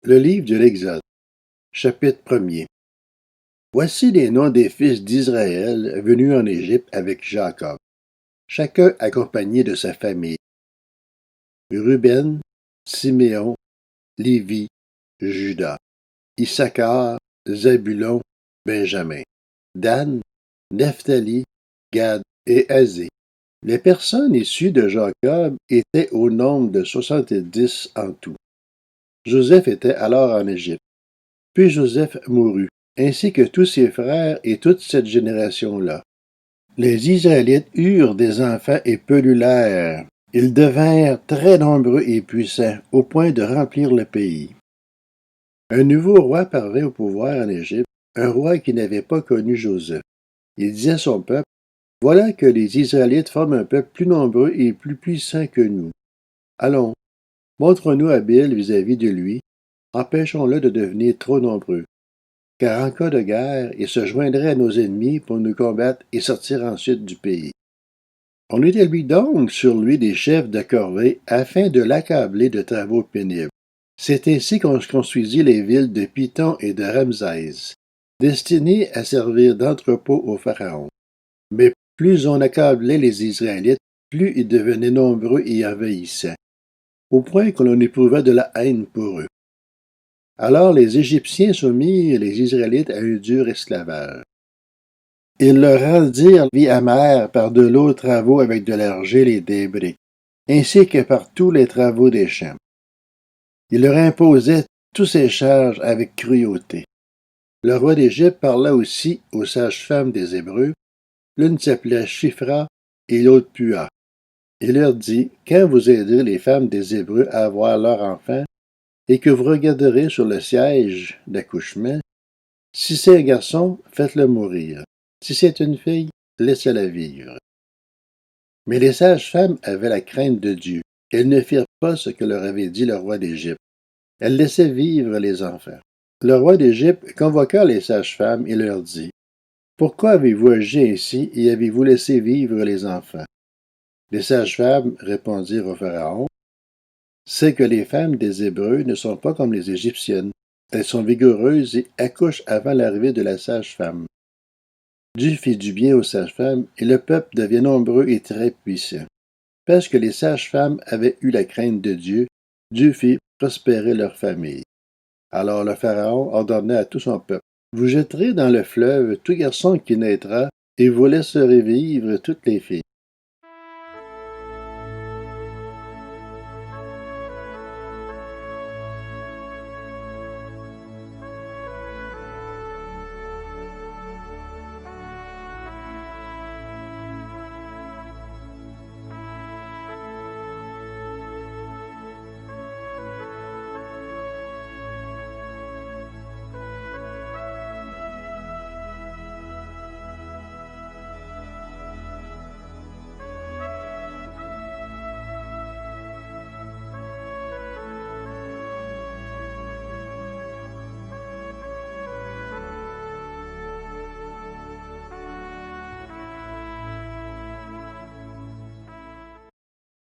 Le livre de l'Exode, chapitre 1er. Voici les noms des fils d'Israël venus en Égypte avec Jacob, chacun accompagné de sa famille. Ruben, Siméon, Lévi, Juda, Issachar, Zabulon, Benjamin, Dan, Nephtali, Gad et Azé. Les personnes issues de Jacob étaient au nombre de 70 en tout. Joseph était alors en Égypte. Puis Joseph mourut, ainsi que tous ses frères et toute cette génération-là. Les Israélites eurent des enfants et pelulèrent. Ils devinrent très nombreux et puissants, au point de remplir le pays. Un nouveau roi parvint au pouvoir en Égypte, un roi qui n'avait pas connu Joseph. Il disait à son peuple, « Voilà que les Israélites forment un peuple plus nombreux et plus puissant que nous. Allons, montre-nous habile vis-à-vis de lui, empêchons-le de devenir trop nombreux. Car en cas de guerre, il se joindrait à nos ennemis pour nous combattre et sortir ensuite du pays. » On établit donc sur lui des chefs de corvée afin de l'accabler de travaux pénibles. C'est ainsi qu'on construisit les villes de Python et de Ramsès, destinées à servir d'entrepôt au Pharaon. Mais plus on accablait les Israélites, plus ils devenaient nombreux et envahissants, au point que l'on éprouvait de la haine pour eux. Alors les Égyptiens soumirent les Israélites à un dur esclavage. Ils leur rendirent vie amère par de lourds travaux avec de l'argile et des briques, ainsi que par tous les travaux des champs. Ils leur imposaient tous ces charges avec cruauté. Le roi d'Égypte parla aussi aux sages-femmes des Hébreux, l'une s'appelait Shifra et l'autre Pua. Il leur dit, quand vous aiderez les femmes des Hébreux à avoir leurs enfants, et que vous regarderez sur le siège d'accouchement, si c'est un garçon, faites-le mourir. Si c'est une fille, laissez-la vivre. Mais les sages-femmes avaient la crainte de Dieu. Elles ne firent pas ce que leur avait dit le roi d'Égypte. Elles laissaient vivre les enfants. Le roi d'Égypte convoqua les sages-femmes et leur dit, « Pourquoi avez-vous agi ainsi et avez-vous laissé vivre les enfants? » Les sages-femmes répondirent au Pharaon, « C'est que les femmes des Hébreux ne sont pas comme les Égyptiennes. Elles sont vigoureuses et accouchent avant l'arrivée de la sage-femme. » Dieu fit du bien aux sages-femmes, et le peuple devient nombreux et très puissant. Parce que les sages-femmes avaient eu la crainte de Dieu, Dieu fit prospérer leur famille. Alors le Pharaon ordonna à tout son peuple, « Vous jetterez dans le fleuve tout garçon qui naîtra, et vous laisserez vivre toutes les filles.